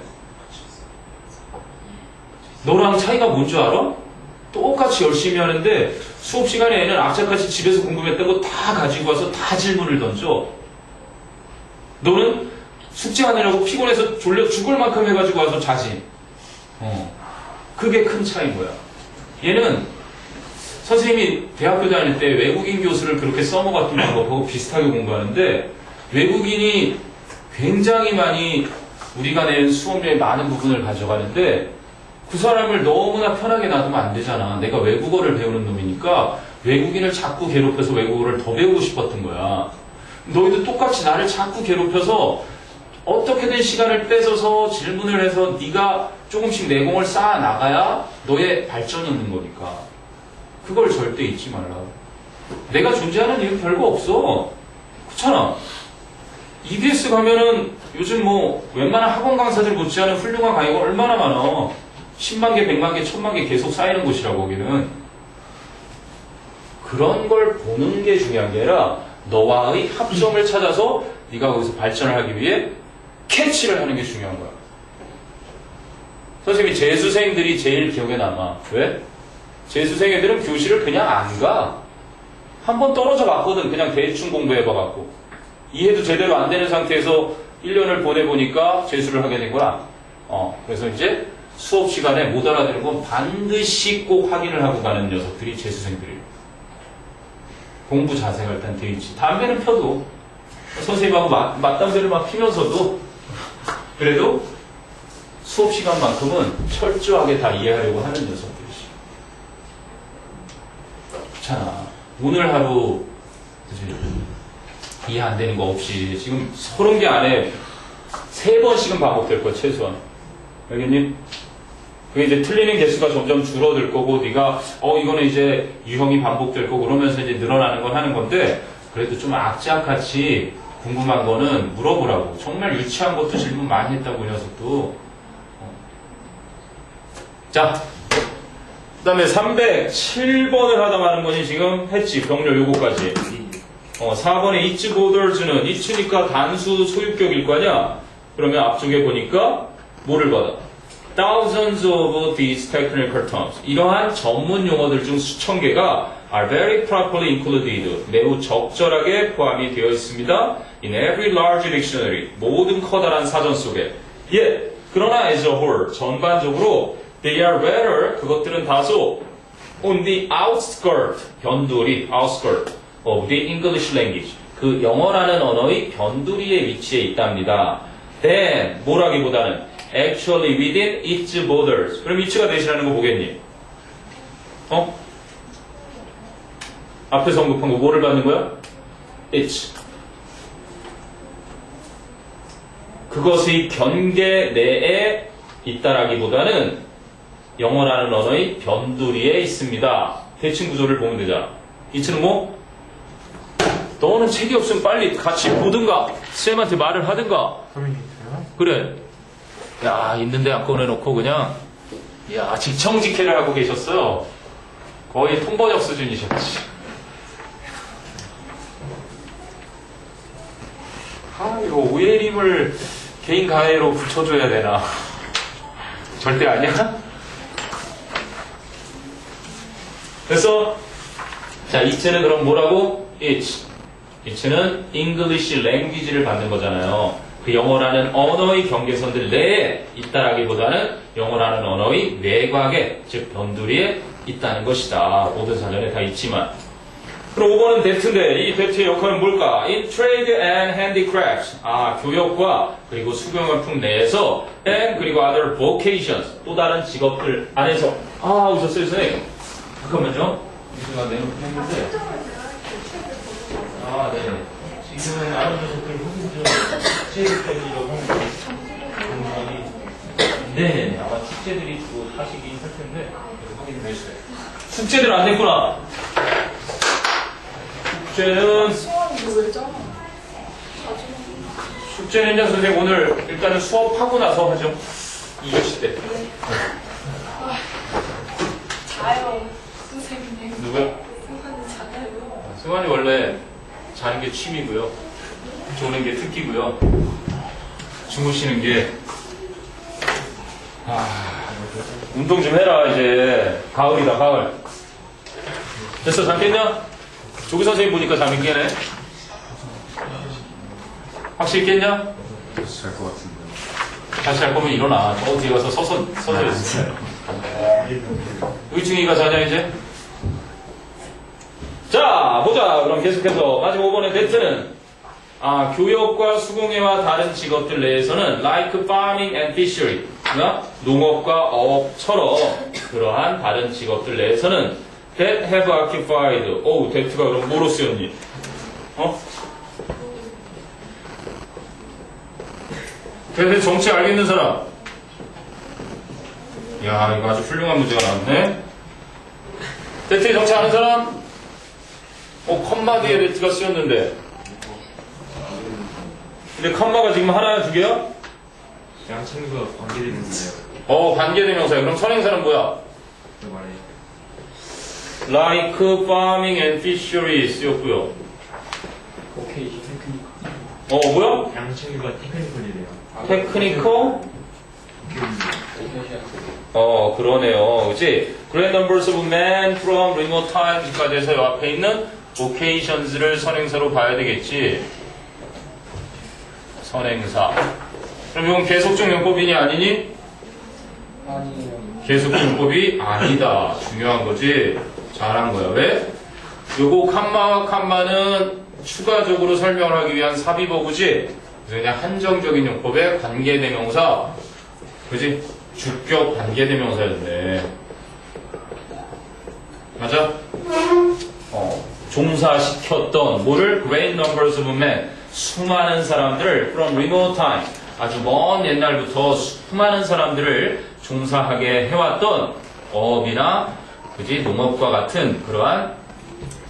너랑 차이가 뭔 줄 알아? 똑같이 열심히 하는데 수업 시간에 애는 악착같이 집에서 궁금했던 거 다 가지고 와서 다 질문을 던져. 너는 숙제하느라고 피곤해서 졸려 죽을 만큼 해가지고 와서 자지. 그게 큰 차이인 거야. 얘는 선생님이 대학교 다닐 때 외국인 교수를 그렇게 써먹었던 방법하고 비슷하게 공부하는데, 외국인이 굉장히 많이 우리가 낸 수업료의 많은 부분을 가져가는데 그 사람을 너무나 편하게 놔두면 안 되잖아. 내가 외국어를 배우는 놈이니까 외국인을 자꾸 괴롭혀서 외국어를 더 배우고 싶었던 거야. 너희도 똑같이 나를 자꾸 괴롭혀서 어떻게든 시간을 뺏어서 질문을 해서 네가 조금씩 내공을 쌓아 나가야 너의 발전이 있는 거니까. 그걸 절대 잊지 말라. 내가 존재하는 이유 별거 없어. 그렇잖아. EBS 가면은 요즘 뭐 웬만한 학원 강사들 못지않은 훌륭한 강의가 얼마나 많아. 10만 개, 100만 개, 1000만 개 계속 쌓이는 곳이라고. 거기는. 그런 걸 보는 게 중요한 게 아니라 너와의 합점을 찾아서 네가 거기서 발전을 하기 위해 캐치를 하는 게 중요한 거야. 선생님이 재수생들이 제일 기억에 남아. 왜? 재수생 애들은 교실을 그냥 안 가. 한 번 떨어져 갔거든. 그냥 대충 공부해봐갖고. 이해도 제대로 안 되는 상태에서 1년을 보내보니까 재수를 하게 된 거야. 그래서 이제 수업 시간에 못 알아듣는 건 반드시 꼭 확인을 하고 가는 녀석들이 재수생들이에요. 공부 자세가 일단 돼 있지. 담배는 펴도 선생님하고 맞담배를 막 피면서도 그래도 수업 시간만큼은 철저하게 다 이해하려고 하는 녀석들이지. 그렇잖아. 오늘 하루 그치? 이해 안 되는 거 없이 지금 30개 안에 3번씩은 반복될 거야 최소한. 알겠니? 그게 이제 틀리는 개수가 점점 줄어들 거고 네가 이거는 이제 유형이 반복될 거고 그러면서 이제 늘어나는 걸 하는 건데 그래도 좀 악착같이 궁금한 거는 물어보라고. 정말 유치한 것도 질문 많이 했다고 이 녀석도. 자, 그 다음에 307번을 하다 마는 거니 지금 했지. 병렬 요거까지. 4번에 each borders는 each니까 단수 소유격일 거 아니야? 그러면 앞쪽에 보니까 뭐를 받아? Thousands of these technical terms. 이러한 전문 용어들 중 수천 개가 are very properly included. 매우 적절하게 포함이 되어 있습니다. In every large dictionary. 모든 커다란 사전 속에. 예. 그러나 as a whole. 전반적으로 they are rather. 그것들은 다소 on the outskirt. 변두리. outskirt of the English language. 그 영어라는 언어의 변두리에 위치해 있답니다. then. 뭐라기보다는 actually within its borders. 그럼 it가 대신하는 거 보겠니? 앞에서 언급한 거 뭐를 받는 거야? it. 그것의 경계 내에 있다라기보다는 영어라는 언어의 변두리에 있습니다. 대칭 구조를 보면 되잖아. it는 뭐? 너는 책이 없으면 빨리 같이 보든가 쌤한테 말을 하든가. 커뮤니티요? 그래. 야, 있는데 안 꺼내놓고 그냥 야, 직청직해를 하고 계셨어요. 거의 통번역 수준이셨지. 이거 오예림을 개인 가해로 붙여줘야 되나? 절대 아니야? 그래서 자, it는 그럼 뭐라고? it는 English language를 받는 거잖아요. 그 영어라는 언어의 경계선들 내에 있다라기보다는 영어라는 언어의 외곽에, 즉 변두리에 있다는 것이다. 모든 사전에 다 있지만. 그럼 5번은 that인데 이 that의 역할은 뭘까? In trade and handicrafts. 교역과 그리고 수경용품 내에서 and 그리고 other vocations. 또 다른 직업들 안에서. 오셨어요, 선생님? 잠깐만요. 제가 내놓긴 했는데. 네. 지금은 아는 녀석들 혹은 축제들이라고 공간이 네, 아마 축제들이 주로 하시긴 할 텐데 확인을 해주세요. 숙제들 안 냈구나. 숙제는 숙제는요, 선생님 오늘 일단은 수업하고 나서 하죠. 2교시 때. 자요, 선생님. 누구요? 승환이 자요. 승환이 원래 자는 게 취미고요. 조는 게 특기고요. 주무시는 게 운동 좀 해라. 이제 가을이다, 가을. 됐어, 잠 깼냐? 조기 선생님 보니까 잠이 깨네. 확실히 깼냐? 잘 것 같은데. 다시 할 거면 일어나. 저 뒤에 가서 서서 있어. 의충이가 자냐 이제? 자, 보자. 그럼 계속해서 마지막 5번의 that는 교역과 수공예와 다른 직업들 내에서는 like farming and fishery, 농업과 어업처럼 그러한 다른 직업들 내에서는 that have occupied. that가 그럼 뭐로 쓰였니? 그래서 정치 알겠는 사람? 이야, 이거 아주 훌륭한 문제가 나왔네. that의 정치 아는 사람? 컴마 뒤에 that가 쓰였는데. 근데 컴마가 지금 하나야, 두 개야? 양친구가 관계되는데요. 관계대명사야. 그럼 선행사는 뭐야? 그 말이 like farming and fishery 쓰였고요. 오케이 테크니컬. 뭐야? 양친구가 테크니컬이래요. 테크니컬? 그러네요. 그치? Great numbers of men from remote times까지 해서 이 앞에 있는 occasions를 선행사로 봐야 되겠지. 선행사. 그럼 이건 계속적 용법이니 아니니? 아니에요. 계속적 용법이 아니다. 중요한 거지. 잘한 거야. 왜? 요거 칸마와 칸마는 추가적으로 설명을 하기 위한 삽입어구지. 그래서 그냥 한정적인 용법의 관계대명사. 그지? 주격 관계대명사였네. 맞아? 종사시켰던 뭐를? Great numbers of men. 수많은 사람들을 from remote time. 아주 먼 옛날부터 수많은 사람들을 종사하게 해왔던 어업이나 그지? 농업과 같은 그러한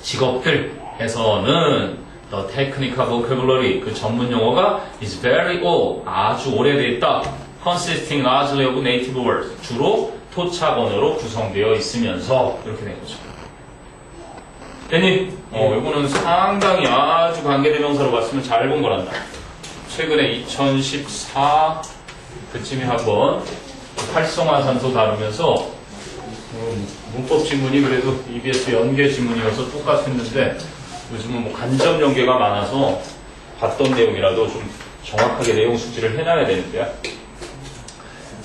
직업들에서는 the technical vocabulary 그 전문 용어가 is very old 아주 오래됐다. consisting largely of native words 주로 토착 언어로 구성되어 있으면서 이렇게 된 거죠. 됐니? 이거는 상당히 아주 관계대명사로 봤으면 잘 본 거란다. 최근에 2014 그쯤에 한번 활성화산소 다루면서 문법 지문이 그래도 EBS 연계 지문이어서 똑같았는데 요즘은 뭐 간접 연계가 많아서 봤던 내용이라도 좀 정확하게 내용 숙지를 해놔야 되는데요.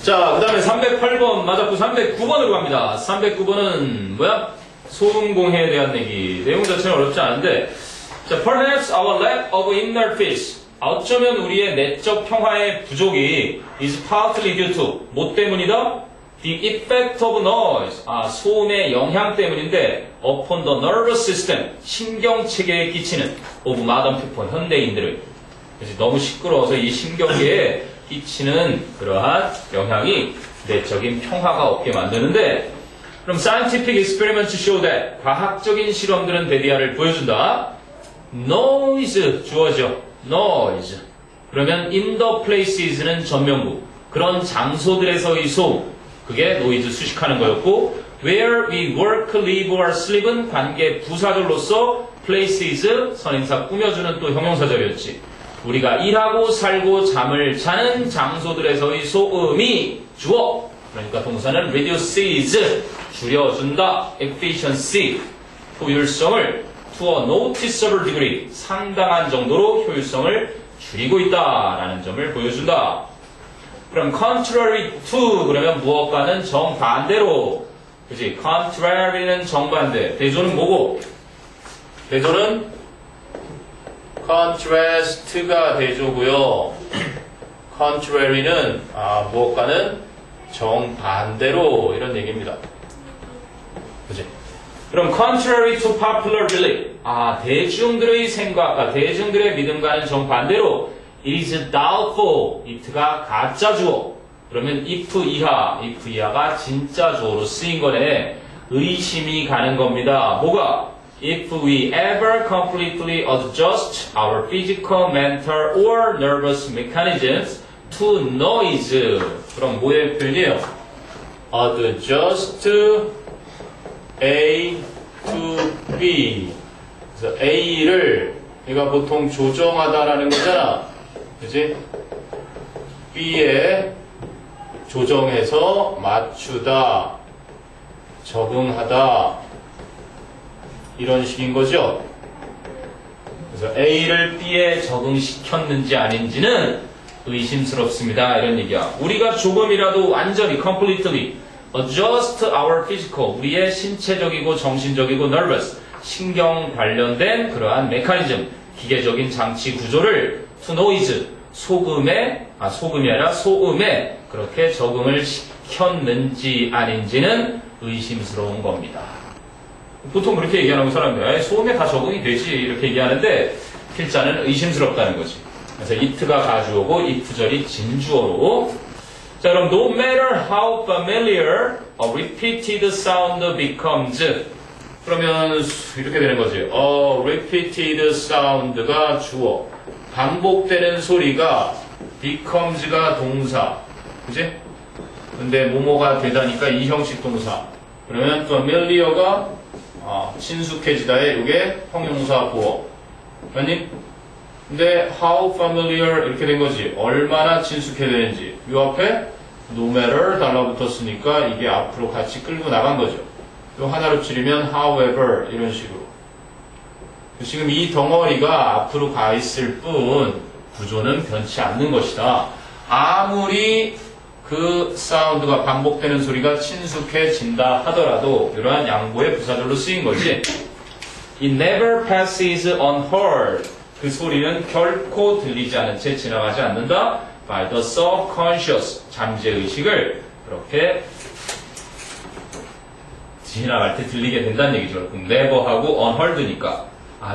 자, 그 다음에 308번 맞았고 309번으로 갑니다. 309번은 뭐야? 소음공해에 대한 얘기. 내용 자체는 어렵지 않은데 자, perhaps our lack of inner peace 어쩌면 우리의 내적 평화의 부족이 is partly due to 뭐 때문이다? The effect of noise 소음의 영향 때문인데 upon the nervous system 신경체계에 끼치는 of modern people 현대인들을 너무 시끄러워서 이 신경계에 끼치는 그러한 영향이 내적인 평화가 없게 만드는데 그럼 scientific experiments show that 과학적인 실험들은 대디아를 보여준다. noise 주어져. noise. 그러면 in the places는 전명구. 그런 장소들에서의 소음. 그게 noise 수식하는 거였고 where we work, live or sleep은 관계 부사절로서 places 선행사 꾸며주는 또 형용사절이었지. 우리가 일하고 살고 잠을 자는 장소들에서의 소음이 주어. 그러니까 동사는 reduces 줄여준다. efficiency 효율성을 to a noticeable degree 상당한 정도로 효율성을 줄이고 있다라는 점을 보여준다. 그럼 contrary to 그러면 무엇과는 정반대로 그치? contrary는 정반대 대조는 뭐고? 대조는 contrast가 대조고요. contrary는 무엇과는 정반대로 이런 얘기입니다. 그치? 그럼 contrary to popular belief 대중들의 생각과 대중들의 믿음과는 정반대로 is doubtful it가 가짜 주어 그러면 if 이하가 진짜 주어로 쓰인 거네. 의심이 가는 겁니다. 뭐가? If we ever completely adjust our physical, mental or nervous mechanisms to noise 그럼 뭐의 표현이에요? adjust A to B 그래서 A를 얘가 보통 조정하다라는 거잖아. 그치? B에 조정해서 맞추다, 적응하다 이런 식인 거죠. 그래서 A를 B에 적응시켰는지 아닌지는 의심스럽습니다. 이런 얘기야. 우리가 조금이라도 완전히 completely adjust our physical 우리의 신체적이고 정신적이고 nervous 신경 관련된 그러한 메커니즘 기계적인 장치 구조를 to noise 소금이 아니라 소음에 그렇게 적응을 시켰는지 아닌지는 의심스러운 겁니다. 보통 그렇게 얘기하는 사람들 소음에 다 적응이 되지 이렇게 얘기하는데 필자는 의심스럽다는 거지. 그래서 it가 가주어고 if절이 진주어로 자 그럼 no matter how familiar a repeated sound becomes 그러면 이렇게 되는 거지. repeated sound가 주어 반복되는 소리가 becomes가 동사 그치? 근데 뭐뭐가 되다니까 이 형식 동사 그러면 familiar가 친숙해지다에 이게 형용사 보어 아니 근데 how familiar 이렇게 된 거지. 얼마나 친숙해되는지. 이 앞에 no matter 달라붙었으니까 이게 앞으로 같이 끌고 나간 거죠. 또 하나로 줄이면 however 이런 식으로. 지금 이 덩어리가 앞으로 가 있을 뿐 구조는 변치 않는 것이다. 아무리 그 사운드가 반복되는 소리가 친숙해진다 하더라도 이러한 양보의 부사절로 쓰인 거지. It never passes unheard. 그 소리는 결코 들리지 않은 채 지나가지 않는다. By the subconscious. 잠재의식을 그렇게 지나갈 때 들리게 된다는 얘기죠. never하고 unheard니까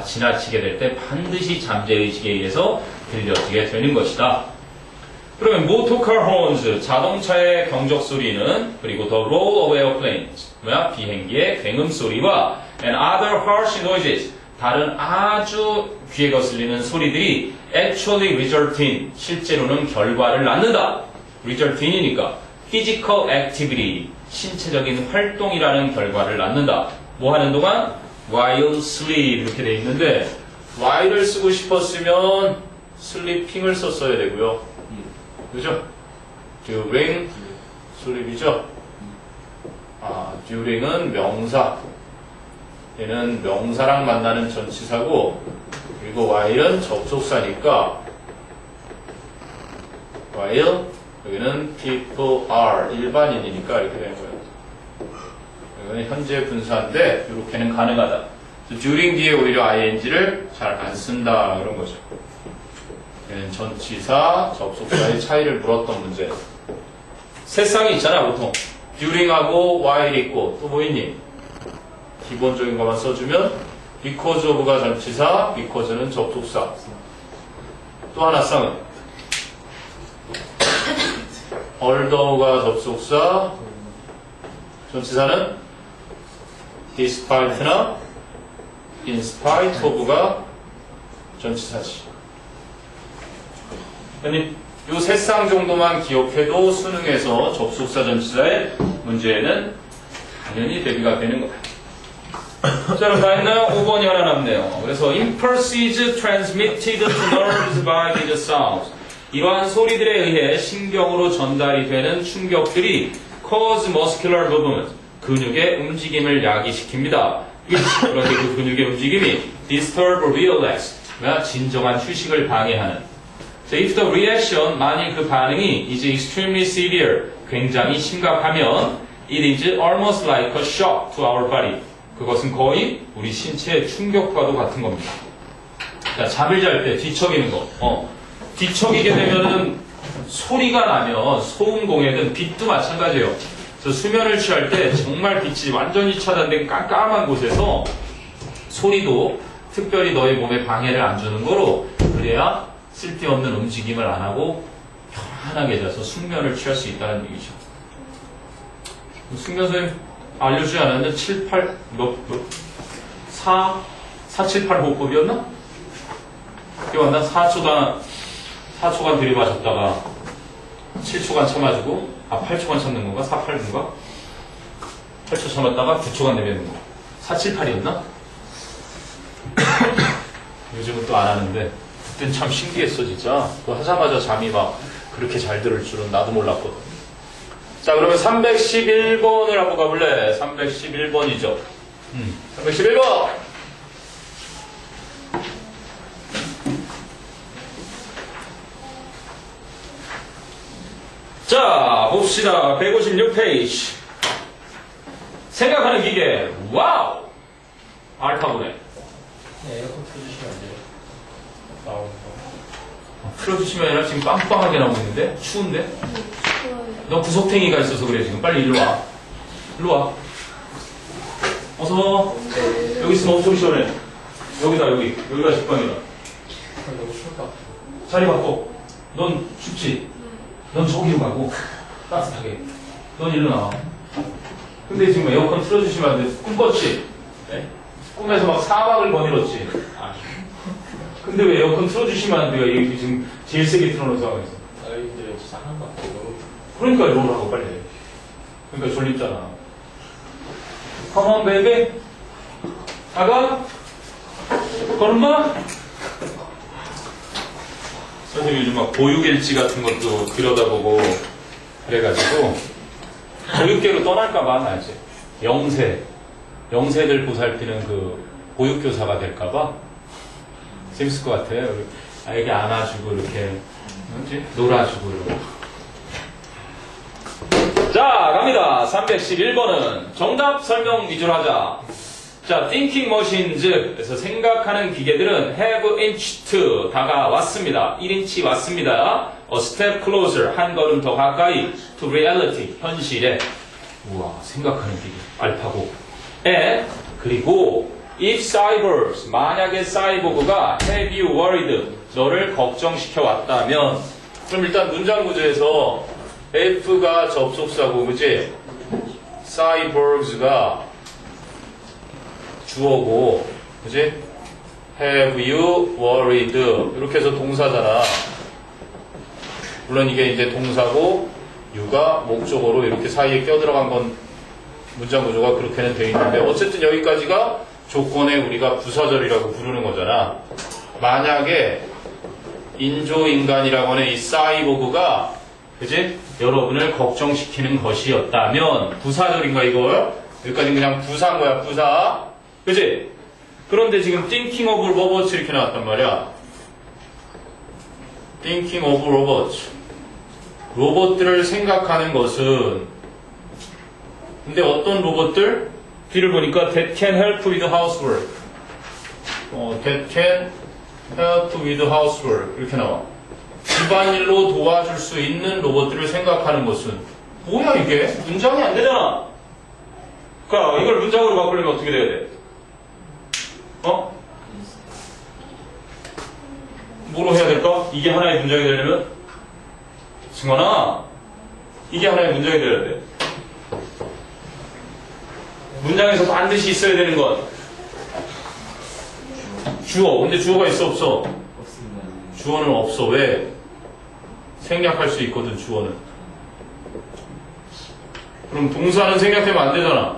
지나치게 될 때 반드시 잠재의식에 의해서 들려지게 되는 것이다. 그러면 motorcar horns, 자동차의 경적 소리는 그리고 the roll of airplanes, 비행기의 굉음 소리와 and other harsh noises, 다른 아주 귀에 거슬리는 소리들이 actually result in, 실제로는 결과를 낳는다. result in이니까 physical activity, 신체적인 활동이라는 결과를 낳는다. 뭐 하는 동안? while sleep 이렇게 돼 있는데 while을 쓰고 싶었으면 sleeping을 썼어야 되고요. 그죠? during sleep이죠? during은 명사. 얘는 명사랑 만나는 전치사고, 그리고 while은 접속사니까 while 여기는 people are 일반인이니까 이렇게 되는 거예요. 이거는 현재 분사인데 이렇게는 가능하다. during 뒤에 오히려 ing를 잘 안 쓴다 그런 거죠. 얘는 전치사, 접속사의 차이를 물었던 문제. 세 쌍이 있잖아 보통. during하고 while 있고 또 뭐 있니? 기본적인 것만 써주면 because of가 전치사, because는 접속사. 또 하나 쌍은 although가 접속사, 전치사는 despite나 in spite of가 전치사지. 아니, 요 세 쌍 정도만 기억해도 수능에서 접속사 전치사의 문제에는 당연히 대비가 되는 거야. 자, 그럼 다 했나요? 5번이 하나 남네요. 그래서 impulses transmitted to nerves by these sounds. 이러한 소리들에 의해 신경으로 전달이 되는 충격들이 cause muscular movement, 근육의 움직임을 야기시킵니다. 그런데 그 근육의 움직임이 disturb or relax, 진정한 휴식을 방해하는. 자, if the reaction, 만일 그 반응이 is extremely severe, 굉장히 심각하면 it is almost like a shock to our body. 그것은 거의 우리 신체의 충격과도 같은 겁니다. 자, 잠을 잘 때 뒤척이는 거. 뒤척이게 되면은 소리가 나면 소음 공해든 빛도 마찬가지예요. 그래서 수면을 취할 때 정말 빛이 완전히 차단된 깜깜한 곳에서 소리도 특별히 너의 몸에 방해를 안 주는 거로, 그래야 쓸데없는 움직임을 안 하고 편안하게 자서 숙면을 취할 수 있다는 얘기죠. 숙면 선생님 알려주지 않았는데 7, 8, 4, 7, 8 호흡법이었나? 기억나? 4초간 들이마셨다가 7초간 참아주고 8초간 참는 건가? 4, 8인가? 8초 참았다가 9초간 내뱉는 거. 4, 7, 8이었나? 요즘은 또 안 하는데 그땐 참 신기했어 진짜. 그거 하자마자 잠이 막 그렇게 잘 들을 줄은 나도 몰랐거든. 자, 그러면 311번을 한번 가볼래? 311번이죠. 311번! 자, 봅시다. 156페이지. 생각하는 기계. 와우! 알파고네. 에어컨 틀어주시면 안 돼요? 나오는 거. 틀어주시면 아니라 지금 빵빵하게 나오고 있는데? 추운데? 너 구석탱이가 있어서 그래 지금. 빨리 일로 와. 일로 와. 어서. 여기 있으면 엄청 시원해. 여기다 여기. 여기가 직방이다. 너무 추울 것 같아. 자리 바꿔. 넌 춥지? 넌 저기로 가고 따뜻하게. 넌 일로 나와. 근데 지금 에어컨 틀어주시면 안 돼. 꿈꿨지? 네? 꿈에서 막 사막을 거닐었지? 근데 왜 에어컨 틀어주시면 안 돼요? 여기 지금 제일 세게 틀어놓은 상황에서. 아이들 진짜 하는 것 같아. 너무 그러니까 이러고 하고 빨리 해. 그러니까 졸립잖아. Come on, baby. 아가? 걸음마? 선생님 요즘 막 보육일지 같은 것도 들여다보고 그래가지고 보육계로 떠날까봐 알지? 영세들 보살피는 그 보육교사가 될까봐 재밌을 것 같아요. 아이게 안아주고 이렇게 뭐지? 놀아주고 이러고. 자 갑니다. 311번은 정답 설명 위주로 하자. 자, thinking machines, 생각하는 기계들은 have inched, 다가왔습니다. 1인치 왔습니다. A step closer, 한 걸음 더 가까이, to reality, 현실에. 우와, 생각하는 기계, 알파고. 그리고, if cybers, 만약에 사이보그가 have you worried, 너를 걱정시켜 왔다면, 그럼 일단 문장 구조에서 F가 접속사고, 그치? cybers가 주어고, 그지? Have you worried? 이렇게 해서 동사잖아. 물론 이게 이제 동사고, you가 목적어로 이렇게 사이에 껴들어간 건 문장 구조가 그렇게는 돼 있는데, 어쨌든 여기까지가 조건에 우리가 부사절이라고 부르는 거잖아. 만약에 인조인간이라고 하는 이 사이보그가, 그지? 여러분을 걱정시키는 것이었다면, 부사절인가 이걸? 여기까지 그냥 부사인 거야, 부사. 그치? 그런데 지금 thinking of robots 이렇게 나왔단 말이야. thinking of robots. 로봇들을 생각하는 것은 근데 어떤 로봇들? 뒤를 보니까 that can help with housework. that can help with housework 이렇게 나와. 집안일로 도와줄 수 있는 로봇들을 생각하는 것은 뭐야 이게? 문장이 안 되잖아. 그러니까 이걸 문장으로 바꾸려면 어떻게 돼야 돼? 뭐로 해야 될까? 이게 하나의 문장이 되려면? 승원아, 이게 하나의 문장이 되어야 돼. 문장에서 반드시 있어야 되는 건 주어. 근데 주어가 있어 없어? 없습니다. 주어는 없어. 왜? 생략할 수 있거든 주어는. 그럼 동사는 생략되면 안 되잖아.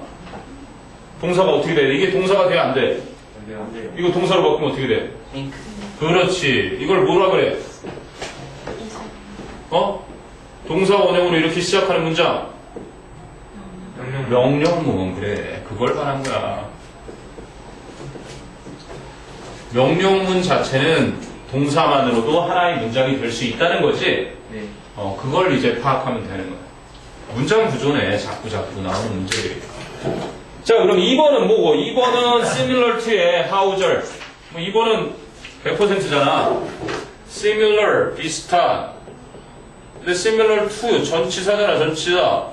동사가 어떻게 돼? 이게 동사가 돼야 안 돼? 안 돼요. 이거 동사로 바꾸면 어떻게 돼? 링크. 그렇지. 이걸 뭐라 그래? 동사 원형으로 이렇게 시작하는 문장. 명령문. 그래. 그걸 말한 거야. 명령문 자체는 동사만으로도 하나의 문장이 될 수 있다는 거지. 네. 그걸 이제 파악하면 되는 거야. 문장 구조네. 자꾸 나오는 문제들이. 자, 그럼 2번은 뭐고? 2번은 similar to의 how절. 2번은 100%잖아. similar, 비슷한. 근데 similar to, 전치사잖아, 전치사.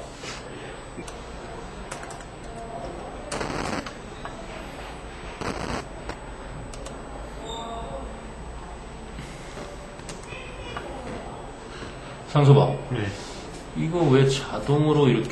상소봐. 네. 이거 왜 자동으로 이렇게